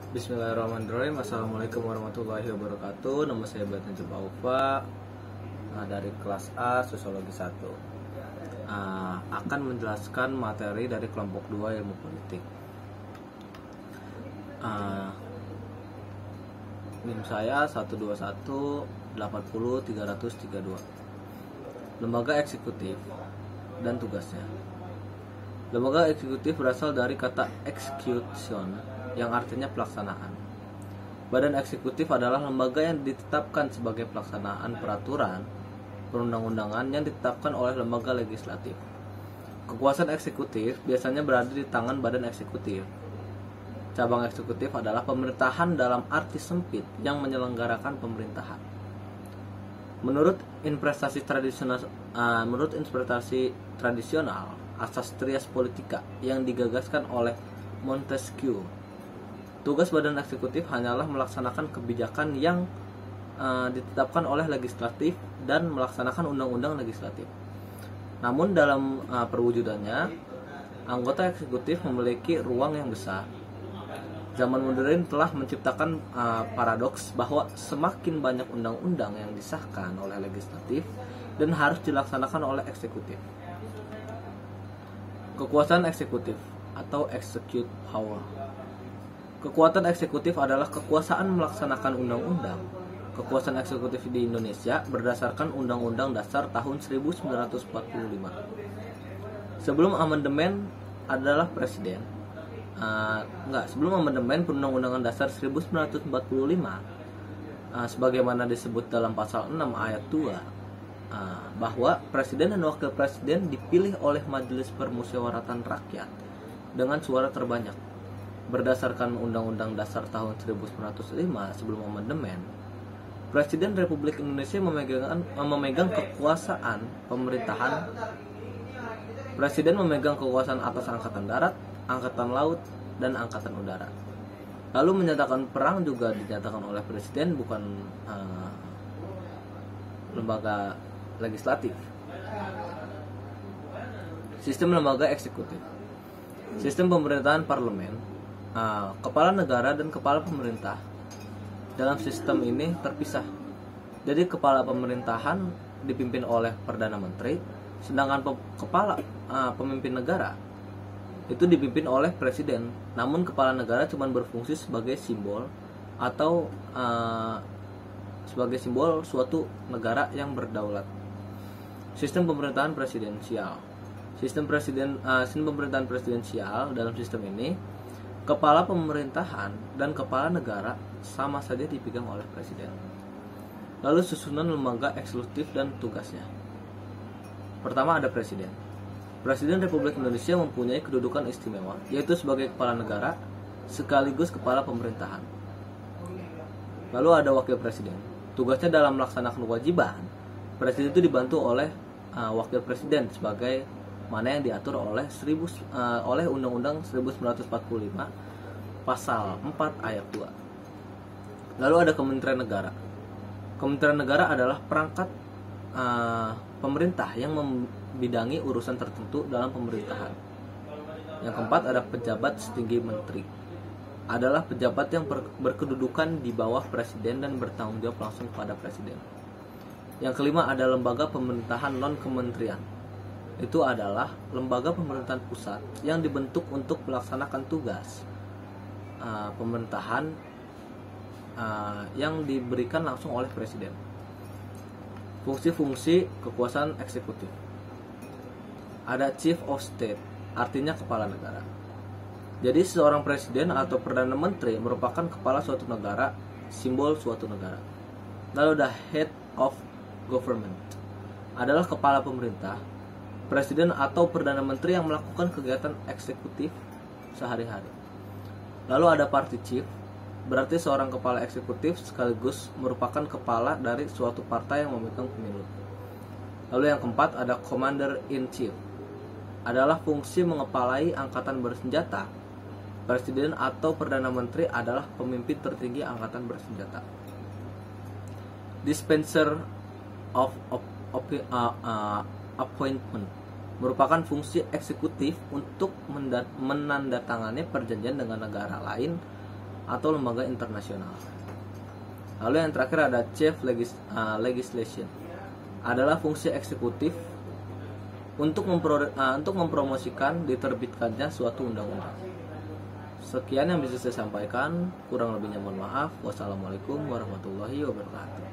Bismillahirrahmanirrahim. Assalamualaikum warahmatullahi wabarakatuh. Nama saya Batan Jebaufa, dari kelas A Sosiologi 1. Akan menjelaskan materi dari kelompok 2 ilmu politik. NIM saya 121800332. Lembaga eksekutif dan tugasnya. Lembaga eksekutif berasal dari kata execution, yang artinya pelaksanaan. Badan eksekutif adalah lembaga yang ditetapkan sebagai pelaksanaan peraturan perundang-undangan yang ditetapkan oleh lembaga legislatif. Kekuasaan eksekutif biasanya berada di tangan badan eksekutif. Cabang eksekutif adalah pemerintahan dalam arti sempit yang menyelenggarakan pemerintahan. Menurut interpretasi tradisional, asas trias politika yang digagaskan oleh Montesquieu, tugas badan eksekutif hanyalah melaksanakan kebijakan yang ditetapkan oleh legislatif dan melaksanakan undang-undang legislatif. Namun dalam perwujudannya, anggota eksekutif memiliki ruang yang besar. Zaman modern telah menciptakan paradoks bahwa semakin banyak undang-undang yang disahkan oleh legislatif dan harus dilaksanakan oleh eksekutif. Kekuasaan eksekutif atau execute power. Kekuatan eksekutif adalah kekuasaan melaksanakan undang-undang. Kekuasaan eksekutif di Indonesia berdasarkan Undang-Undang Dasar tahun 1945. Sebelum amandemen adalah presiden. Sebelum amandemen Perundang-Undangan Dasar 1945, sebagaimana disebut dalam pasal 6 ayat 2, bahwa presiden dan wakil presiden dipilih oleh Majelis Permusyawaratan Rakyat dengan suara terbanyak. Berdasarkan Undang-Undang Dasar tahun 1945 sebelum amandemen, Presiden Republik Indonesia memegang kekuasaan pemerintahan. Presiden memegang kekuasaan atas angkatan darat, angkatan laut, dan angkatan udara. Lalu menyatakan perang juga dinyatakan oleh presiden, bukan lembaga legislatif. Sistem lembaga eksekutif. Sistem pemerintahan parlemen, kepala negara dan kepala pemerintah dalam sistem ini terpisah. Jadi kepala pemerintahan dipimpin oleh Perdana Menteri, sedangkan kepala pemimpin negara itu dipimpin oleh presiden. Namun kepala negara cuma berfungsi sebagai simbol atau sebagai simbol suatu negara yang berdaulat. Sistem pemerintahan presidensial. Sistem pemerintahan presidensial dalam sistem ini, kepala pemerintahan dan kepala negara sama saja dipegang oleh presiden. Lalu susunan lembaga eksekutif dan tugasnya. Pertama ada presiden. Presiden Republik Indonesia mempunyai kedudukan istimewa, yaitu sebagai kepala negara sekaligus kepala pemerintahan. Lalu ada wakil presiden. Tugasnya dalam melaksanakan kewajiban, presiden itu dibantu oleh wakil presiden sebagai mana yang diatur oleh Undang-Undang 1945 pasal 4 ayat 2. Lalu ada Kementerian Negara. Kementerian Negara adalah perangkat pemerintah yang membidangi urusan tertentu dalam pemerintahan. Yang keempat ada pejabat setinggi menteri. Adalah pejabat yang berkedudukan di bawah presiden dan bertanggung jawab langsung kepada presiden. Yang kelima ada lembaga pemerintahan non-kementerian. Itu adalah lembaga pemerintahan pusat yang dibentuk untuk melaksanakan tugas pemerintahan yang diberikan langsung oleh presiden. Fungsi-fungsi kekuasaan eksekutif. Ada Chief of State, artinya kepala negara. Jadi seorang presiden atau perdana menteri merupakan kepala suatu negara, simbol suatu negara. Lalu ada Head of Government, adalah kepala pemerintah, presiden atau perdana menteri yang melakukan kegiatan eksekutif sehari-hari. Lalu ada Party Chief, berarti seorang kepala eksekutif sekaligus merupakan kepala dari suatu partai yang memegang pemilu. Lalu yang keempat ada Commander in Chief, adalah fungsi mengepalai angkatan bersenjata. Presiden atau perdana menteri adalah pemimpin tertinggi angkatan bersenjata. Dispenser of appointment, merupakan fungsi eksekutif untuk menandatangani perjanjian dengan negara lain atau lembaga internasional. Lalu yang terakhir ada chief legislation, adalah fungsi eksekutif untuk mempromosikan diterbitkannya suatu undang-undang. Sekian yang bisa saya sampaikan, kurang lebihnya mohon maaf. Wassalamualaikum warahmatullahi wabarakatuh.